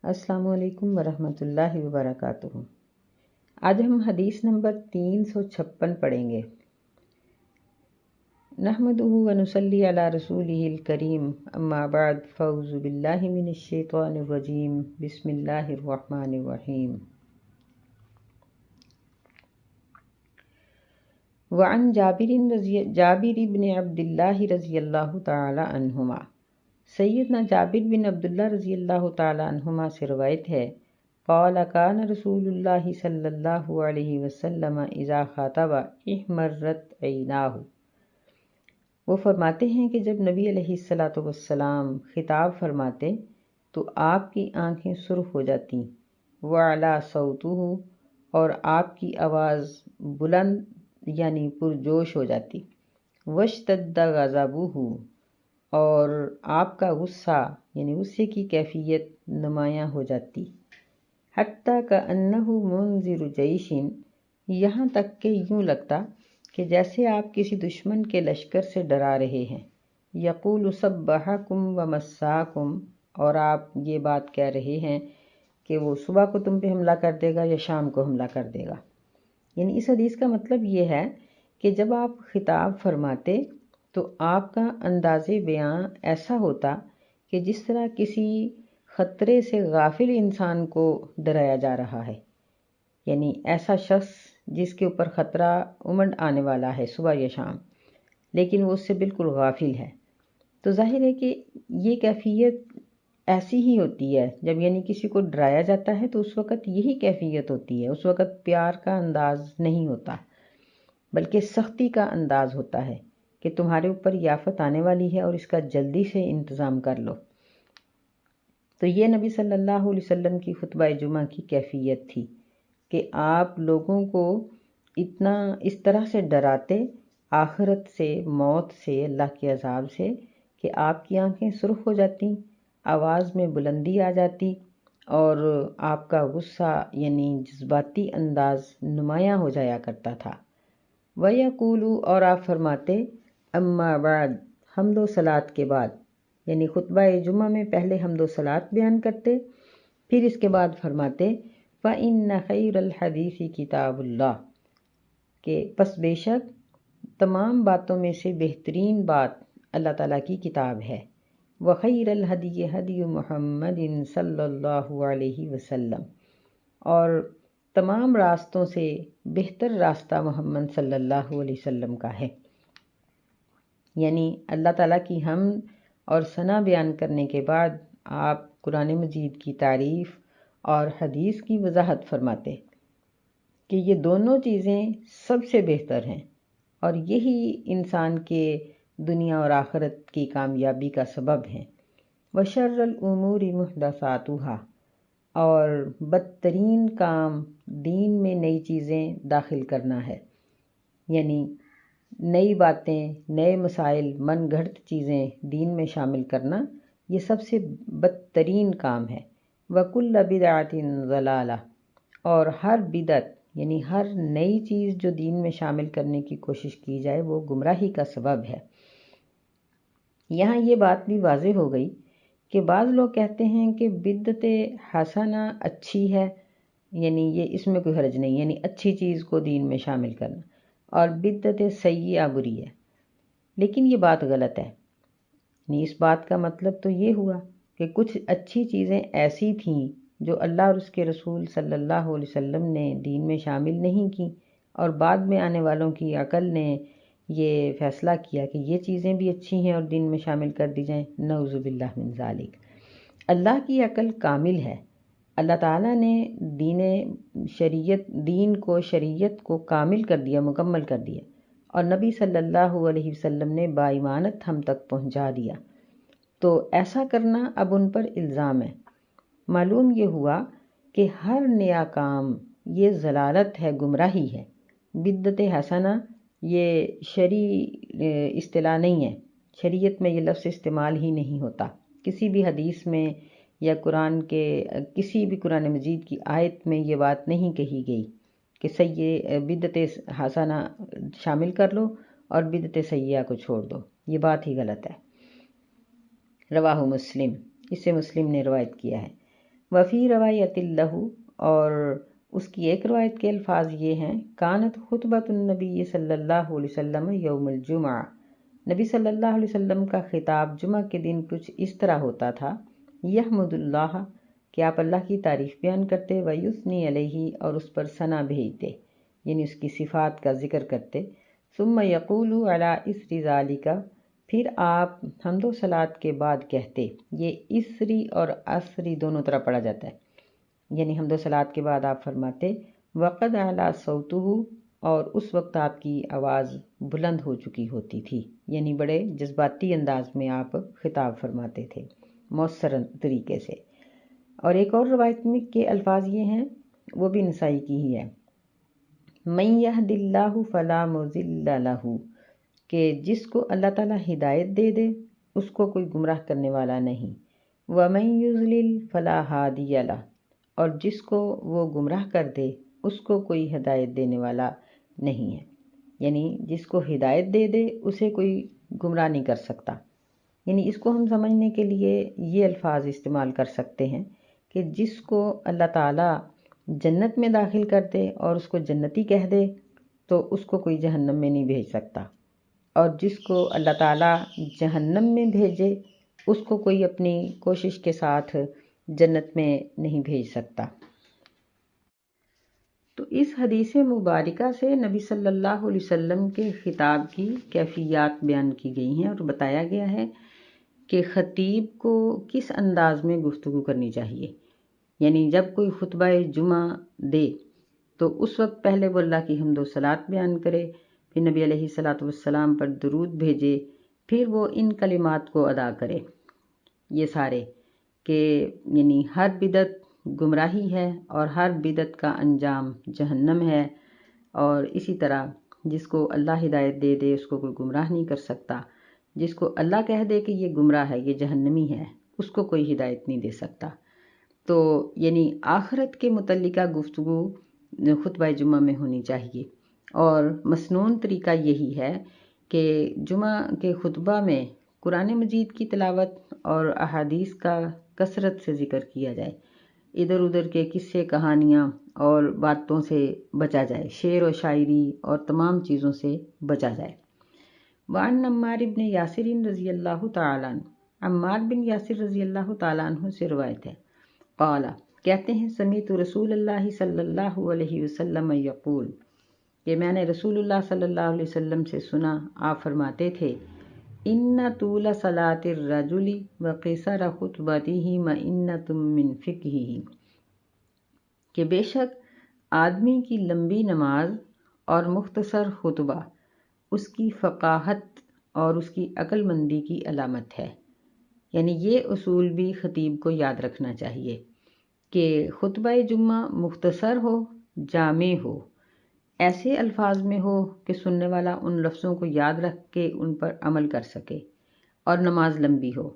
السلام علیکم ورحمۃ اللہ وبرکاتہ۔ آج ہم حدیث نمبر 356 پڑھیں گے۔ نحمدہ ونصلی علی رسولہ الکریم، اما بعد، فاعوذ باللہ من الشیطان الرجیم، بسم اللہ الرحمن الرحیم۔ وعن جابر بن عبداللہ رضی اللہ تعالی عنہما، سیدنا جابر بن عبداللہ رضی اللہ تعالی عنہما سے روایت ہے، قال کان رسول اللہ صلی اللہ علیہ وسلم اذا خاطب احمرت عیناہ۔ وہ فرماتے ہیں کہ جب نبی علیہ السلام خطاب فرماتے تو آپ کی آنکھیں سرخ ہو جاتی، وعلا صوتہ، اور آپ کی آواز بلند یعنی پرجوش ہو جاتی، واشتد غضبہ، اور آپ کا غصہ یعنی غصے کی کیفیت نمایاں ہو جاتی، حتیٰ کأنہ منذر جیش، یہاں تک کہ یوں لگتا کہ جیسے آپ کسی دشمن کے لشکر سے ڈرا رہے ہیں، یقول صبحکم ومساکم، اور آپ یہ بات کہہ رہے ہیں کہ وہ صبح کو تم پہ حملہ کر دے گا یا شام کو حملہ کر دے گا۔ یعنی اس حدیث کا مطلب یہ ہے کہ جب آپ خطاب فرماتے تو آپ کا انداز بیان ایسا ہوتا کہ جس طرح کسی خطرے سے غافل انسان کو ڈرایا جا رہا ہے، یعنی ایسا شخص جس کے اوپر خطرہ امڈ آنے والا ہے صبح یا شام، لیکن وہ اس سے بالکل غافل ہے۔ تو ظاہر ہے کہ یہ کیفیت ایسی ہی ہوتی ہے جب یعنی کسی کو ڈرایا جاتا ہے تو اس وقت یہی کیفیت ہوتی ہے، اس وقت پیار کا انداز نہیں ہوتا بلکہ سختی کا انداز ہوتا ہے کہ تمہارے اوپر یہ آفت آنے والی ہے اور اس کا جلدی سے انتظام کر لو۔ تو یہ نبی صلی اللہ علیہ وسلم کی خطبہ جمعہ کی کیفیت تھی کہ آپ لوگوں کو اتنا اس طرح سے ڈراتے آخرت سے، موت سے، اللہ کے عذاب سے، کہ آپ کی آنکھیں سرخ ہو جاتی، آواز میں بلندی آ جاتی اور آپ کا غصہ یعنی جذباتی انداز نمایاں ہو جایا کرتا تھا۔ وَيَقُولُ، اور آپ فرماتے، اما بعد، حمد و صلاۃ کے بعد، یعنی خطبہ جمعہ میں پہلے حمد و صلاۃ بیان کرتے، پھر اس کے بعد فرماتے فَإِنَّ خَيْرَ الْحَدِيثِ كِتَابُ اللَّهِ، کہ پس بے شک تمام باتوں میں سے بہترین بات اللہ تعالیٰ کی کتاب ہے، وَخَيْرَ الْهَدِيِ هَدِيُّ مُحَمَّدٍ صلی اللہ علیہ وسلم، اور تمام راستوں سے بہتر راستہ محمد صلی اللہ علیہ وسلم کا ہے۔ یعنی اللہ تعالیٰ کی حمد اور ثنا بیان کرنے کے بعد آپ قرآن مجید کی تعریف اور حدیث کی وضاحت فرماتے کہ یہ دونوں چیزیں سب سے بہتر ہیں اور یہی انسان کے دنیا اور آخرت کی کامیابی کا سبب ہیں۔ وَشَرَّ الْأُمُورِ مُحْدَثَاتُهَا، اور بدترین کام دین میں نئی چیزیں داخل کرنا ہے، یعنی نئی باتیں، نئے مسائل، من گھڑت چیزیں دین میں شامل کرنا، یہ سب سے بدترین کام ہے۔ وَكُلَّ بِدْعَةٍ ضَلَالَةٍ، اور ہر بدعت یعنی ہر نئی چیز جو دین میں شامل کرنے کی کوشش کی جائے وہ گمراہی کا سبب ہے۔ یہاں یہ بات بھی واضح ہو گئی کہ بعض لوگ کہتے ہیں کہ بدعت حسنہ اچھی ہے، یعنی یہ اس میں کوئی حرج نہیں، یعنی اچھی چیز کو دین میں شامل کرنا، اور بدعت سیئہ بری ہے، لیکن یہ بات غلط ہے۔ یعنی اس بات کا مطلب تو یہ ہوا کہ کچھ اچھی چیزیں ایسی تھیں جو اللہ اور اس کے رسول صلی اللہ علیہ وسلم نے دین میں شامل نہیں کی، اور بعد میں آنے والوں کی عقل نے یہ فیصلہ کیا کہ یہ چیزیں بھی اچھی ہیں اور دین میں شامل کر دی جائیں۔ نعوذ باللہ من ذالک۔ اللہ کی عقل کامل ہے، اللہ تعالیٰ نے شریعت کو کامل کر دیا، مکمل کر دیا، اور نبی صلی اللہ علیہ وسلم نے بائمانت ہم تک پہنچا دیا، تو ایسا کرنا اب ان پر الزام ہے۔ معلوم یہ ہوا کہ ہر نیا کام یہ ضلالت ہے، گمراہی ہے۔ بدعت حسنہ یہ شرعی اصطلاح نہیں ہے، شریعت میں یہ لفظ استعمال ہی نہیں ہوتا، کسی بھی حدیث میں یا کسی بھی قرآن مجید کی آیت میں یہ بات نہیں کہی گئی کہ بدعت حسنہ شامل کر لو اور بدعت سیئہ کو چھوڑ دو، یہ بات ہی غلط ہے۔ رواہ مسلم، اسے مسلم نے روایت کیا ہے۔ وفی روایت اللہ، اور اس کی ایک روایت کے الفاظ یہ ہیں، کانت خطبۃ النبی صلی اللہ علیہ وسلم یوم الجمعہ، نبی صلی اللہ علیہ وسلم کا خطاب جمعہ کے دن کچھ اس طرح ہوتا تھا، یحمد اللہ، کہ آپ اللہ کی تعریف بیان کرتے، ویثنی علیہ، اور اس پر ثنا بھیجتے، یعنی اس کی صفات کا ذکر کرتے، ثم یقول علی اثر ذالک، پھر آپ حمد و صلات کے بعد کہتے، یہ اسری اور عصری دونوں طرح پڑھا جاتا ہے، یعنی حمد و صلات کے بعد آپ فرماتے، وقد اعلیٰ صوتہ، اور اس وقت آپ کی آواز بلند ہو چکی ہوتی تھی، یعنی بڑے جذباتی انداز میں آپ خطاب فرماتے تھے، مؤثر طریقے سے۔ اور ایک اور روایت میں کے الفاظ یہ ہیں، وہ بھی نسائی کی ہی ہے، من یہد اللہ فلا مضل لہ، کہ جس کو اللہ تعالیٰ ہدایت دے دے اس کو کوئی گمراہ کرنے والا نہیں، ومن یضلل فلا ہادی لہ، اور جس کو وہ گمراہ کر دے اس کو کوئی ہدایت دینے والا نہیں ہے، یعنی جس کو ہدایت دے دے اسے کوئی گمراہ نہیں کر سکتا۔ یعنی اس کو ہم سمجھنے کے لیے یہ الفاظ استعمال کر سکتے ہیں کہ جس کو اللہ تعالیٰ جنت میں داخل کر دے اور اس کو جنتی کہہ دے تو اس کو کوئی جہنم میں نہیں بھیج سکتا، اور جس کو اللہ تعالیٰ جہنم میں بھیجے اس کو کوئی اپنی کوشش کے ساتھ جنت میں نہیں بھیج سکتا۔ تو اس حدیث مبارکہ سے نبی صلی اللہ علیہ وسلم کے خطاب کی کیفیات بیان کی گئی ہیں اور بتایا گیا ہے کہ خطیب کو کس انداز میں گفتگو کرنی چاہیے، یعنی جب کوئی خطبہ جمعہ دے تو اس وقت پہلے وہ اللہ کی حمد و صلات بیان کرے، پھر نبی علیہ الصلاۃ والسلام پر درود بھیجے، پھر وہ ان کلمات کو ادا کرے، یہ سارے کہ یعنی ہر بدعت گمراہی ہے اور ہر بدعت کا انجام جہنم ہے، اور اسی طرح جس کو اللہ ہدایت دے دے اس کو کوئی گمراہ نہیں کر سکتا، جس کو اللہ کہہ دے کہ یہ گمراہ ہے، یہ جہنمی ہے، اس کو کوئی ہدایت نہیں دے سکتا۔ تو یعنی آخرت کے متعلقہ گفتگو خطبہ جمعہ میں ہونی چاہیے، اور مسنون طریقہ یہی ہے کہ جمعہ کے خطبہ میں قرآن مجید کی تلاوت اور احادیث کا کثرت سے ذکر کیا جائے، ادھر ادھر کے قصے کہانیاں اور باتوں سے بچا جائے، شعر و شاعری اور تمام چیزوں سے بچا جائے۔ وعن عمار بن یاسر رضی اللہ تعالیٰ عنہ، عمار بن یاسر رضی اللہ تعالیٰ عنہ سے روایت ہے، قال، کہتے ہیں، سمیت رسول اللہ صلی اللہ علیہ وسلم یقول، کہ میں نے رسول اللہ صلی اللہ علیہ وسلم سے سنا، آپ فرماتے تھے، ان طول صلاۃ الرجل وقصر خطبتہ مئنۃ من فقہہ، کہ بے شک آدمی کی لمبی نماز اور مختصر خطبہ اس کی فقاہت اور اس کی عقل مندی کی علامت ہے۔ یعنی یہ اصول بھی خطیب کو یاد رکھنا چاہیے کہ خطبہ جمعہ مختصر ہو، جامع ہو، ایسے الفاظ میں ہو کہ سننے والا ان لفظوں کو یاد رکھ کے ان پر عمل کر سکے، اور نماز لمبی ہو۔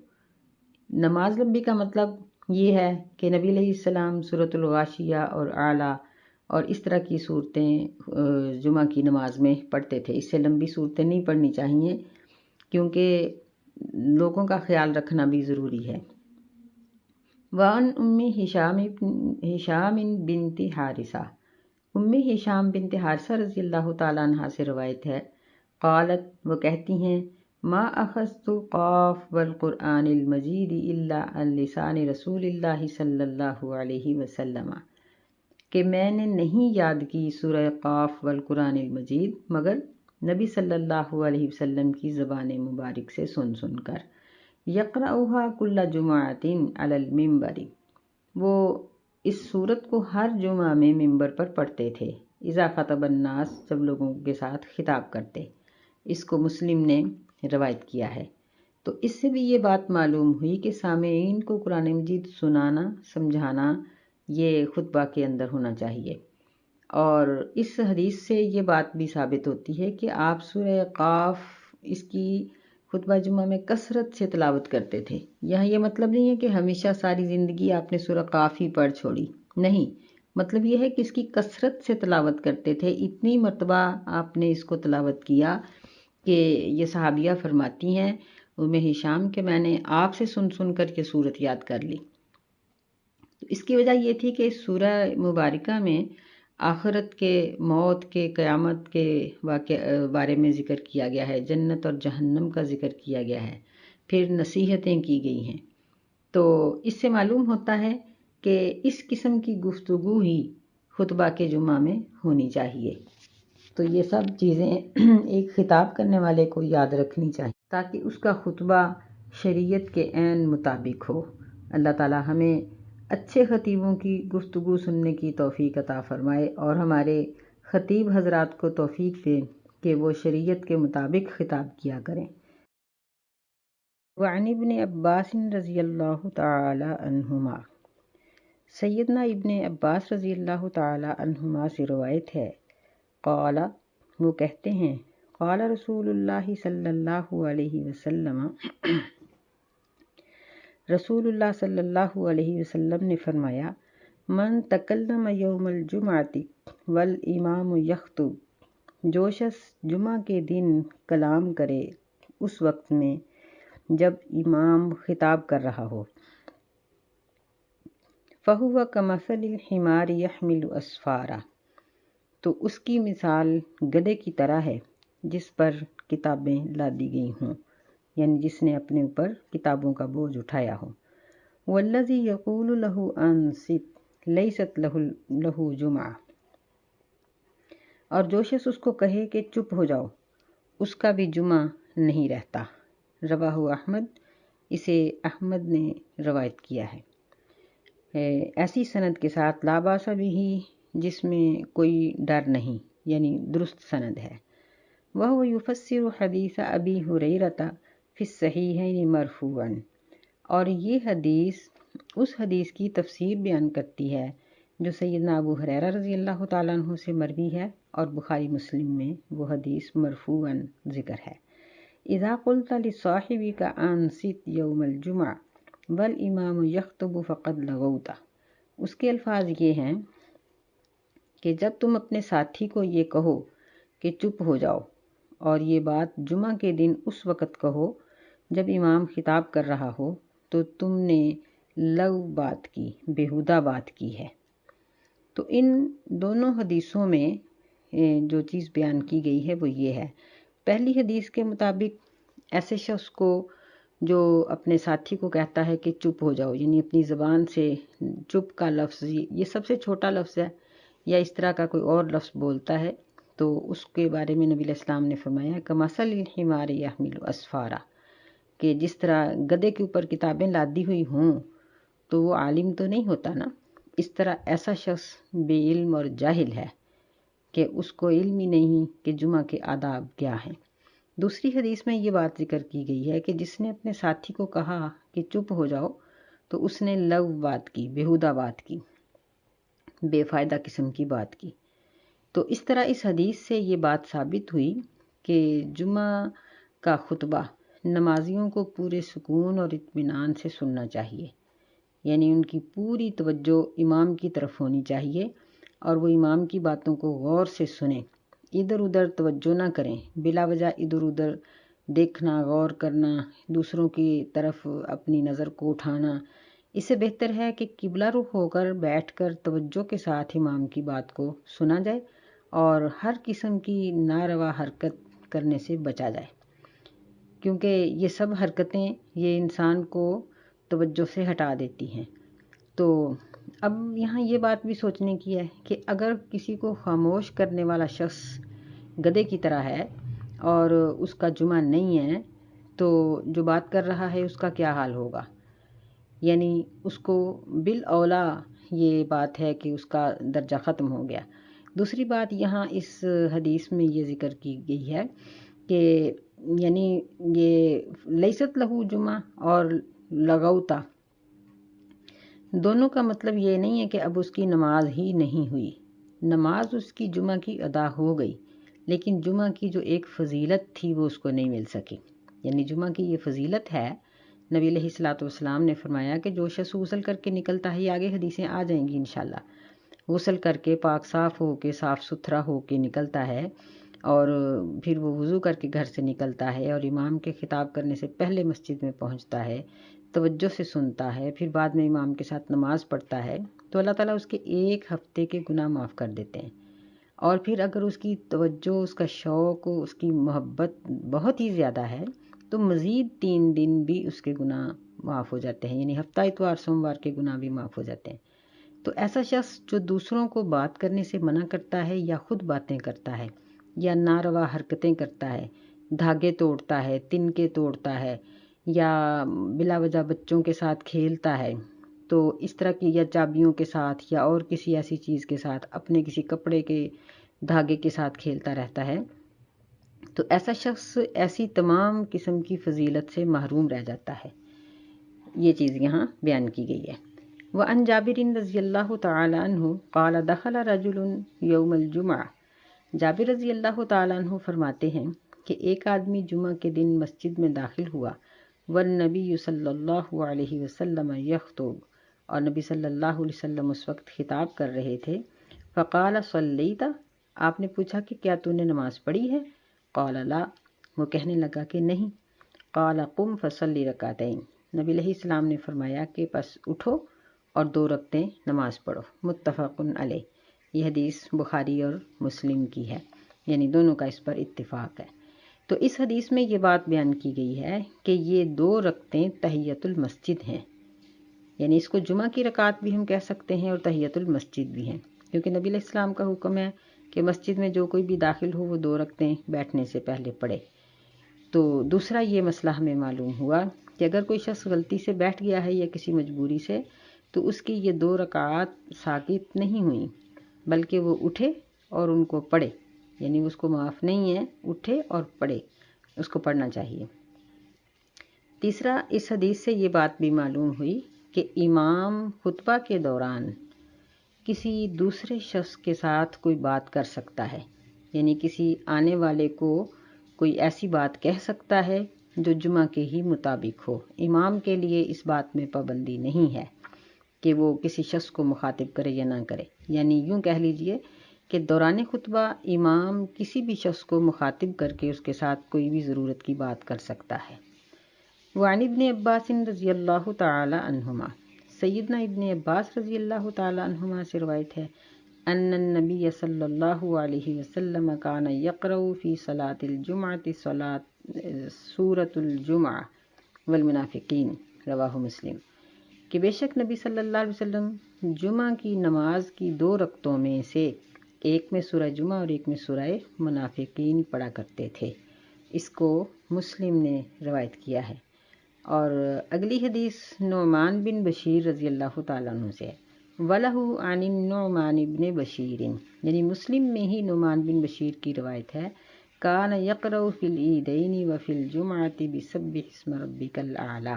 نماز لمبی کا مطلب یہ ہے کہ نبی علیہ السلام سورۃ الغاشیہ اور اعلیٰ اور اس طرح کی صورتیں جمعہ کی نماز میں پڑھتے تھے، اس سے لمبی صورتیں نہیں پڑھنی چاہیے کیونکہ لوگوں کا خیال رکھنا بھی ضروری ہے۔ وعن ہشام بنت حارثہ، ہشام بنت حارثہ رضی اللہ تعالیٰ عنہ سے روایت ہے، قالت، وہ کہتی ہیں، ما اخذت قاف والقرآن المجید الا عن لسان رسول اللہ صلی اللہ علیہ وسلم، کہ میں نے نہیں یاد کی سورہ قاف والقرآن المجید مگر نبی صلی اللہ علیہ وسلم کی زبان مبارک سے سن سن کر، یقرأها کل جمعۃ علی المنبر، وہ اس سورت کو ہر جمعہ میں ممبر پر پڑھتے تھے، اذا خطب الناس، جب لوگوں کے ساتھ خطاب کرتے۔ اس کو مسلم نے روایت کیا ہے۔ تو اس سے بھی یہ بات معلوم ہوئی کہ سامعین کو قرآن مجید سنانا، سمجھانا یہ خطبہ کے اندر ہونا چاہیے، اور اس حدیث سے یہ بات بھی ثابت ہوتی ہے کہ آپ سورہ قاف اس کی خطبہ جمعہ میں کثرت سے تلاوت کرتے تھے۔ یہاں یہ مطلب نہیں ہے کہ ہمیشہ ساری زندگی آپ نے سورہ قاف ہی پڑھ چھوڑی، نہیں، مطلب یہ ہے کہ اس کی کثرت سے تلاوت کرتے تھے، اتنی مرتبہ آپ نے اس کو تلاوت کیا کہ یہ صحابیہ فرماتی ہیں ہشام کہ میں نے آپ سے سن سن کر یہ صورت یاد کر لی۔ تو اس کی وجہ یہ تھی کہ اس سورہ مبارکہ میں آخرت کے، موت کے، قیامت کے بارے میں ذکر کیا گیا ہے، جنت اور جہنم کا ذکر کیا گیا ہے، پھر نصیحتیں کی گئی ہیں۔ تو اس سے معلوم ہوتا ہے کہ اس قسم کی گفتگو ہی خطبہ کے جمعہ میں ہونی چاہیے۔ تو یہ سب چیزیں ایک خطاب کرنے والے کو یاد رکھنی چاہیے تاکہ اس کا خطبہ شریعت کے عین مطابق ہو۔ اللہ تعالی ہمیں اچھے خطیبوں کی گفتگو سننے کی توفیق عطا فرمائے اور ہمارے خطیب حضرات کو توفیق دے کہ وہ شریعت کے مطابق خطاب کیا کریں۔ وعن ابن عباس رضی اللہ تعالی عنہما، سیدنا ابن عباس رضی اللہ تعالی عنہما سے روایت ہے، قال، وہ کہتے ہیں، قال رسول اللہ صلی اللہ علیہ وسلم، رسول اللہ صلی اللہ علیہ وسلم نے فرمایا، من تکلم یوم الجمعۃ والامام یخطب، جو شخص جمعہ کے دن کلام کرے اس وقت میں جب امام خطاب کر رہا ہو، فَهُوَ كَمَثَلِ الْحِمَارِ يَحْمِلُ أَسْفَارًا، تو اس کی مثال گدھے کی طرح ہے جس پر کتابیں لادی گئی ہوں، یعنی جس نے اپنے اوپر کتابوں کا بوجھ اٹھایا ہو۔ وَالَّذِي يَقُولُ لَهُ أَنصِتْ لَيْسَتْ لَهُ جُمعَةٌ، اور جو شخص اس کو کہے کہ چپ ہو جاؤ، اس کا بھی جمعہ نہیں رہتا۔ رواہ احمد، اسے احمد نے روایت کیا ہے۔ ایسی سند کے ساتھ لا باس بہ، جس میں کوئی ڈر نہیں، یعنی درست سند ہے۔ وَهُوَ يُفَسِّرُ حَدِيثَ أَبِي هُرَيْرَةَ فِي الصَّحِيحَيْنِ مَرْفُوعًا، اور یہ حدیث اس حدیث کی تفسیر بیان کرتی ہے جو سیدنا ابو ہریرہ رضی اللہ تعالیٰ عنہ سے مروی ہے، اور بخاری مسلم میں وہ حدیث مرفوعاً ذکر ہے۔ اذا قلت لصاحبك انصت یوم الجمعہ والامام یخطب فقد لغوت، اس کے الفاظ یہ ہیں کہ جب تم اپنے ساتھی کو یہ کہو کہ چپ ہو جاؤ، اور یہ بات جمعہ کے دن اس وقت کہو جب امام خطاب کر رہا ہو، تو تم نے لغو بات کی، بیہودہ بات کی ہے۔ تو ان دونوں حدیثوں میں جو چیز بیان کی گئی ہے وہ یہ ہے، پہلی حدیث کے مطابق ایسے شخص کو جو اپنے ساتھی کو کہتا ہے کہ چپ ہو جاؤ، یعنی اپنی زبان سے چپ کا لفظ، یہ سب سے چھوٹا لفظ ہے، یا اس طرح کا کوئی اور لفظ بولتا ہے، تو اس کے بارے میں نبی علیہ السلام نے فرمایا کمثل الحمار یحمل اسفارا، کہ جس طرح گدھے کے اوپر کتابیں لادی ہوئی ہوں تو وہ عالم تو نہیں ہوتا نا، اس طرح ایسا شخص بے علم اور جاہل ہے کہ اس کو علم ہی نہیں کہ جمعہ کے آداب کیا ہیں۔ دوسری حدیث میں یہ بات ذکر کی گئی ہے کہ جس نے اپنے ساتھی کو کہا کہ چپ ہو جاؤ، تو اس نے لغو بات کی، بیہودہ بات کی، بے فائدہ قسم کی بات کی۔ تو اس طرح اس حدیث سے یہ بات ثابت ہوئی کہ جمعہ کا خطبہ نمازیوں کو پورے سکون اور اطمینان سے سننا چاہیے، یعنی ان کی پوری توجہ امام کی طرف ہونی چاہیے، اور وہ امام کی باتوں کو غور سے سنیں، ادھر ادھر توجہ نہ کریں، بلا وجہ ادھر ادھر دیکھنا، غور کرنا، دوسروں کی طرف اپنی نظر کو اٹھانا۔ اس سے بہتر ہے کہ قبلہ رخ ہو کر بیٹھ کر توجہ کے ساتھ امام کی بات کو سنا جائے اور ہر قسم کی ناروا حرکت کرنے سے بچا جائے، کیونکہ یہ سب حرکتیں یہ انسان کو توجہ سے ہٹا دیتی ہیں۔ تو اب یہاں یہ بات بھی سوچنے کی ہے کہ اگر کسی کو خاموش کرنے والا شخص گدھے کی طرح ہے اور اس کا جمعہ نہیں ہے، تو جو بات کر رہا ہے اس کا کیا حال ہوگا؟ یعنی اس کو بالاولیٰ یہ بات ہے کہ اس کا درجہ ختم ہو گیا۔ دوسری بات یہاں اس حدیث میں یہ ذکر کی گئی ہے کہ یعنی یہ لیست لہو جمعہ اور لغوتا، دونوں کا مطلب یہ نہیں ہے کہ اب اس کی نماز ہی نہیں ہوئی، نماز اس کی جمعہ کی ادا ہو گئی، لیکن جمعہ کی جو ایک فضیلت تھی وہ اس کو نہیں مل سکی۔ یعنی جمعہ کی یہ فضیلت ہے، نبی علیہ الصلوۃ والسلام نے فرمایا کہ جو شخص غسل کر کے نکلتا ہے، یہ آگے حدیثیں آ جائیں گی انشاءاللہ، غسل کر کے پاک صاف ہو کے، صاف ستھرا ہو کے نکلتا ہے، اور پھر وہ وضو کر کے گھر سے نکلتا ہے اور امام کے خطاب کرنے سے پہلے مسجد میں پہنچتا ہے، توجہ سے سنتا ہے، پھر بعد میں امام کے ساتھ نماز پڑھتا ہے، تو اللہ تعالیٰ اس کے 1 ہفتے کے گناہ معاف کر دیتے ہیں۔ اور پھر اگر اس کی توجہ، اس کا شوق، اس کی محبت بہت ہی زیادہ ہے تو مزید 3 دن بھی اس کے گناہ معاف ہو جاتے ہیں، یعنی ہفتہ اتوار سوموار کے گناہ بھی معاف ہو جاتے ہیں۔ تو ایسا شخص جو دوسروں کو بات کرنے سے منع کرتا ہے یا خود باتیں کرتا ہے یا ناروا حرکتیں کرتا ہے، دھاگے توڑتا ہے، تنکے توڑتا ہے، یا بلا وجہ بچوں کے ساتھ کھیلتا ہے، تو اس طرح کی، یا چابیوں کے ساتھ یا اور کسی ایسی چیز کے ساتھ، اپنے کسی کپڑے کے دھاگے کے ساتھ کھیلتا رہتا ہے، تو ایسا شخص ایسی تمام قسم کی فضیلت سے محروم رہ جاتا ہے۔ یہ چیز یہاں بیان کی گئی ہے۔ وعن جابر رضی اللہ تعالی عنہ قال دخل رجل یوم الجمعہ، جابر رضی اللہ تعالی عنہ فرماتے ہیں کہ ایک آدمی جمعہ کے دن مسجد میں داخل ہوا، والنبی صلی اللہ علیہ وسلم یخطب، اور نبی صلی اللہ علیہ وسلم اس وقت خطاب کر رہے تھے۔ فقال صلیت، آپ نے پوچھا کہ کیا تو نے نماز پڑھی ہے؟ قال لا، وہ کہنے لگا کہ نہیں۔ قال قم فصلی رکعتین، نبی علیہ السلام نے فرمایا کہ پس اٹھو اور 2 رکعتیں نماز پڑھو۔ متفق علیہ، یہ حدیث بخاری اور مسلم کی ہے، یعنی دونوں کا اس پر اتفاق ہے۔ تو اس حدیث میں یہ بات بیان کی گئی ہے کہ یہ 2 رکعتیں تحیۃ المسجد ہیں، یعنی اس کو جمعہ کی رکعت بھی ہم کہہ سکتے ہیں اور تحیۃ المسجد بھی ہیں، کیونکہ نبی علیہ السلام کا حکم ہے کہ مسجد میں جو کوئی بھی داخل ہو وہ 2 رکعتیں بیٹھنے سے پہلے پڑھے۔ تو دوسرا یہ مسئلہ ہمیں معلوم ہوا کہ اگر کوئی شخص غلطی سے بیٹھ گیا ہے یا کسی مجبوری سے، تو اس کی یہ 2 رکعات ساقط نہیں ہوئیں، بلکہ وہ اٹھے اور ان کو پڑھے، یعنی اس کو معاف نہیں ہے، اٹھے اور پڑھے، اس کو پڑھنا چاہیے۔ تیسرا، اس حدیث سے یہ بات بھی معلوم ہوئی کہ امام خطبہ کے دوران کسی دوسرے شخص کے ساتھ کوئی بات کر سکتا ہے، یعنی کسی آنے والے کو کوئی ایسی بات کہہ سکتا ہے جو جمعہ کے ہی مطابق ہو۔ امام کے لیے اس بات میں پابندی نہیں ہے کہ وہ کسی شخص کو مخاطب کرے یا نہ کرے، یعنی یوں کہہ لیجئے کہ دوران خطبہ امام کسی بھی شخص کو مخاطب کر کے اس کے ساتھ کوئی بھی ضرورت کی بات کر سکتا ہے۔ وعن ابن عباس رضی اللہ تعالی عنہما، سیدنا ابن عباس رضی اللہ تعالی عنہما سے روایت ہے، ان النبی صلی اللہ علیہ وسلم کان یقرأ فی صلاۃ الجمعہ سورۃ الجمعہ والمنافقین، رواہ مسلم، کہ بے شک نبی صلی اللہ علیہ وسلم جمعہ کی نماز کی 2 رکعتوں میں سے ایک میں سورہ جمعہ اور ایک میں سورہ منافقین پڑھا کرتے تھے۔ اس کو مسلم نے روایت کیا ہے۔ اور اگلی حدیث نعمان بن بشیر رضی اللہ تعالیٰ عنہ سے ہے، وَلَهُ عَنِ النُّعْمَانِ بْنِ بشیر، یعنی مسلم میں ہی نعمان بن بشیر کی روایت ہے، کان یقرأ فی العیدین وفی الجمعۃ بسبح اسم ربک الاعلی،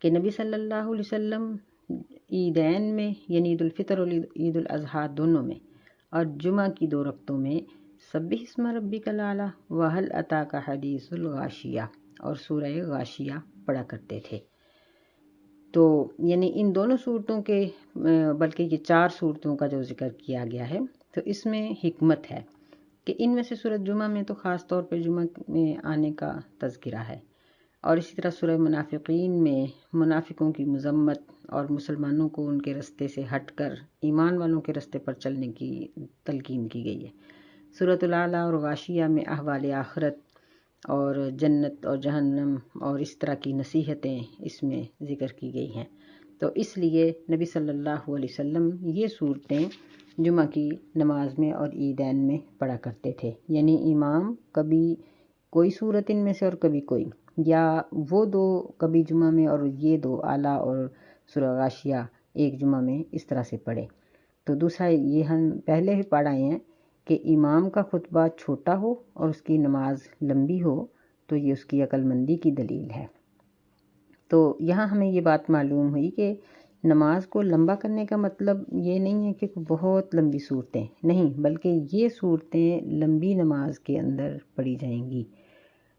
کہ نبی صلی اللہ علیہ وسلم عیدین میں، یعنی عید الفطر اور عید الاضحیٰ دونوں میں، اور جمعہ کی 2 رکعتوں میں سبح اسم ربک الاعلی وہل اتاک حدیث الغاشیہ اور سورہ غاشیہ پڑھا کرتے تھے۔ تو یعنی ان دونوں صورتوں کے، بلکہ یہ 4 صورتوں کا جو ذکر کیا گیا ہے، تو اس میں حکمت ہے کہ ان میں سے سورہ جمعہ میں تو خاص طور پہ جمعہ میں آنے کا تذکرہ ہے، اور اسی طرح سورہ منافقین میں منافقوں کی مذمت اور مسلمانوں کو ان کے رستے سے ہٹ کر ایمان والوں کے رستے پر چلنے کی تلقین کی گئی ہے۔ سورۃ الاعلیٰ اور غاشیہ میں احوال آخرت اور جنت اور جہنم اور اس طرح کی نصیحتیں اس میں ذکر کی گئی ہیں۔ تو اس لیے نبی صلی اللہ علیہ وسلم یہ صورتیں جمعہ کی نماز میں اور عیدین میں پڑھا کرتے تھے، یعنی امام کبھی کوئی صورت ان میں سے اور کبھی کوئی، یا وہ 2 کبھی جمعہ میں اور یہ 2 اعلیٰ اور سورہ غاشیہ ایک جمعہ میں اس طرح سے پڑھے۔ تو دوسرا یہ ہم پہلے ہی پڑھ آئے ہیں کہ امام کا خطبہ چھوٹا ہو اور اس کی نماز لمبی ہو تو یہ اس کی عقل مندی کی دلیل ہے۔ تو یہاں ہمیں یہ بات معلوم ہوئی کہ نماز کو لمبا کرنے کا مطلب یہ نہیں ہے کہ بہت لمبی صورتیں، نہیں، بلکہ یہ صورتیں لمبی نماز کے اندر پڑھی جائیں گی،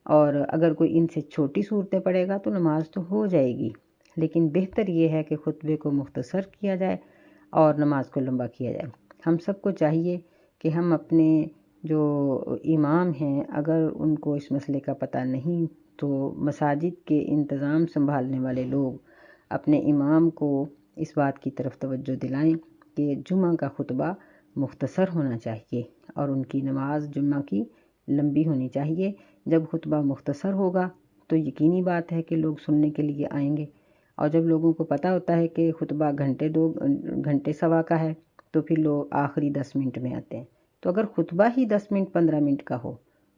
اور اگر کوئی ان سے چھوٹی صورتیں پڑھے گا تو نماز تو ہو جائے گی، لیکن بہتر یہ ہے کہ خطبے کو مختصر کیا جائے اور نماز کو لمبا کیا جائے۔ ہم سب کو چاہیے کہ ہم اپنے جو امام ہیں، اگر ان کو اس مسئلے کا پتہ نہیں تو مساجد کے انتظام سنبھالنے والے لوگ اپنے امام کو اس بات کی طرف توجہ دلائیں کہ جمعہ کا خطبہ مختصر ہونا چاہیے اور ان کی نماز جمعہ کی لمبی ہونی چاہیے۔ جب خطبہ مختصر ہوگا تو یقینی بات ہے کہ لوگ سننے کے لیے آئیں گے، اور جب لوگوں کو پتہ ہوتا ہے کہ خطبہ گھنٹے سوا کا ہے تو پھر لوگ آخری 10 منٹ میں آتے ہیں۔ تو اگر خطبہ ہی 10 منٹ 15 منٹ کا ہو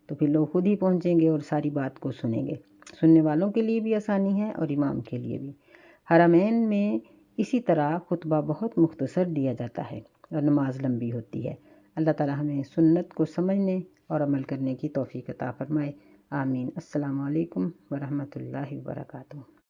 تو پھر لوگ خود ہی پہنچیں گے اور ساری بات کو سنیں گے۔ سننے والوں کے لیے بھی آسانی ہے اور امام کے لیے بھی۔ حرمین میں اسی طرح خطبہ بہت مختصر دیا جاتا ہے اور نماز لمبی ہوتی ہے۔ اللہ تعالی ہمیں سنت کو سمجھنے اور عمل کرنے کی توفیق عطا فرمائے۔ آمین۔ السلام علیکم ورحمۃ اللہ وبرکاتہ۔